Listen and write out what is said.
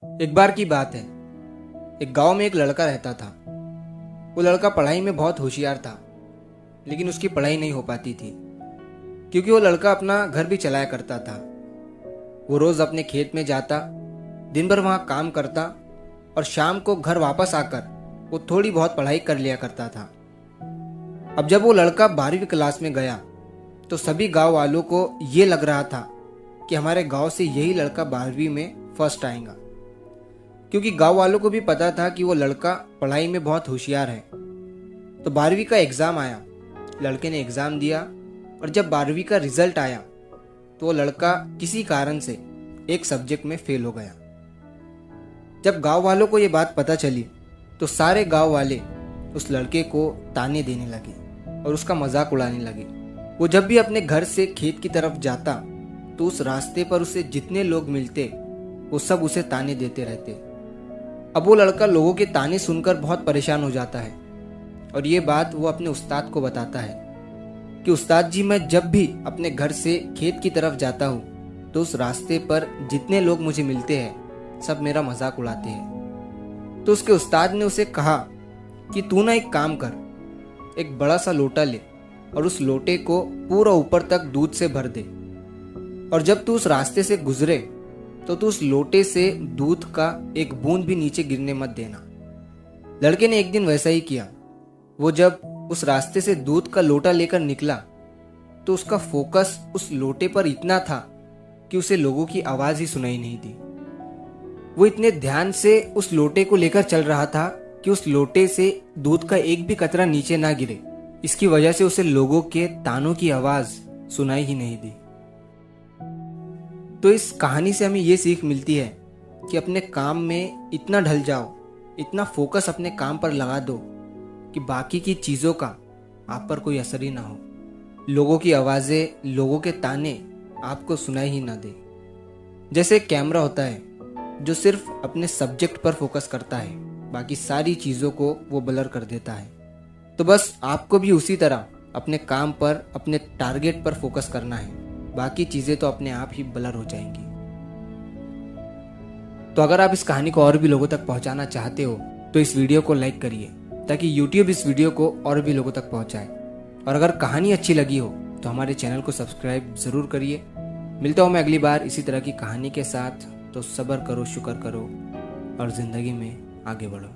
एक बार की बात है। एक गांव में एक लड़का रहता था। वो लड़का पढ़ाई में बहुत होशियार था, लेकिन उसकी पढ़ाई नहीं हो पाती थी क्योंकि वो लड़का अपना घर भी चलाया करता था। वो रोज अपने खेत में जाता, दिन भर वहां काम करता और शाम को घर वापस आकर वो थोड़ी बहुत पढ़ाई कर लिया करता था। अब जब वो लड़का 12वीं क्लास में गया तो सभी गांव वालों को ये लग रहा था कि हमारे गांव से यही लड़का 12वीं में फर्स्ट आएगा, क्योंकि गांव वालों को भी पता था कि वो लड़का पढ़ाई में बहुत होशियार है। तो 12वीं का एग्ज़ाम आया, लड़के ने एग्ज़ाम दिया और जब 12वीं का रिजल्ट आया तो वो लड़का किसी कारण से एक सब्जेक्ट में फेल हो गया। जब गांव वालों को ये बात पता चली तो सारे गांव वाले उस लड़के को ताने देने लगे और उसका मजाक उड़ाने लगे। वो जब भी अपने घर से खेत की तरफ जाता तो उस रास्ते पर उसे जितने लोग मिलते वो सब उसे ताने देते रहते। अब वो लड़का लोगों के ताने सुनकर बहुत परेशान हो जाता है और ये बात वो अपने उस्ताद को बताता है कि उस्ताद जी, मैं जब भी अपने घर से खेत की तरफ जाता हूँ तो उस रास्ते पर जितने लोग मुझे मिलते हैं सब मेरा मजाक उड़ाते हैं। तो उसके उस्ताद ने उसे कहा कि तू ना एक काम कर, एक बड़ा सा लोटा ले और उस लोटे को पूरा ऊपर तक दूध से भर दे और जब तू उस रास्ते से गुजरे तो तू उस लोटे से दूध का एक बूंद भी नीचे गिरने मत देना। लड़के ने एक दिन वैसा ही किया। वो जब उस रास्ते से दूध का लोटा लेकर निकला तो उसका फोकस उस लोटे पर इतना था कि उसे लोगों की आवाज ही सुनाई नहीं दी। वो इतने ध्यान से उस लोटे को लेकर चल रहा था कि उस लोटे से दूध का एक भी कतरा नीचे ना गिरे। इसकी वजह से उसे लोगों के तानों की आवाज सुनाई ही नहीं दी। तो इस कहानी से हमें ये सीख मिलती है कि अपने काम में इतना ढल जाओ, इतना फोकस अपने काम पर लगा दो कि बाकी की चीज़ों का आप पर कोई असर ही ना हो। लोगों की आवाज़ें, लोगों के ताने आपको सुनाई ही ना दे। जैसे एक कैमरा होता है जो सिर्फ अपने सब्जेक्ट पर फोकस करता है, बाकी सारी चीज़ों को वो ब्लर कर देता है। तो बस आपको भी उसी तरह अपने काम पर, अपने टारगेट पर फोकस करना है, बाकी चीज़ें तो अपने आप ही ब्लर हो जाएंगी। तो अगर आप इस कहानी को और भी लोगों तक पहुंचाना चाहते हो तो इस वीडियो को लाइक करिए ताकि YouTube इस वीडियो को और भी लोगों तक पहुंचाए। और अगर कहानी अच्छी लगी हो तो हमारे चैनल को सब्सक्राइब ज़रूर करिए। मिलता हूँ मैं अगली बार इसी तरह की कहानी के साथ। तो सब्र करो, शुक्र करो और ज़िंदगी में आगे बढ़ो।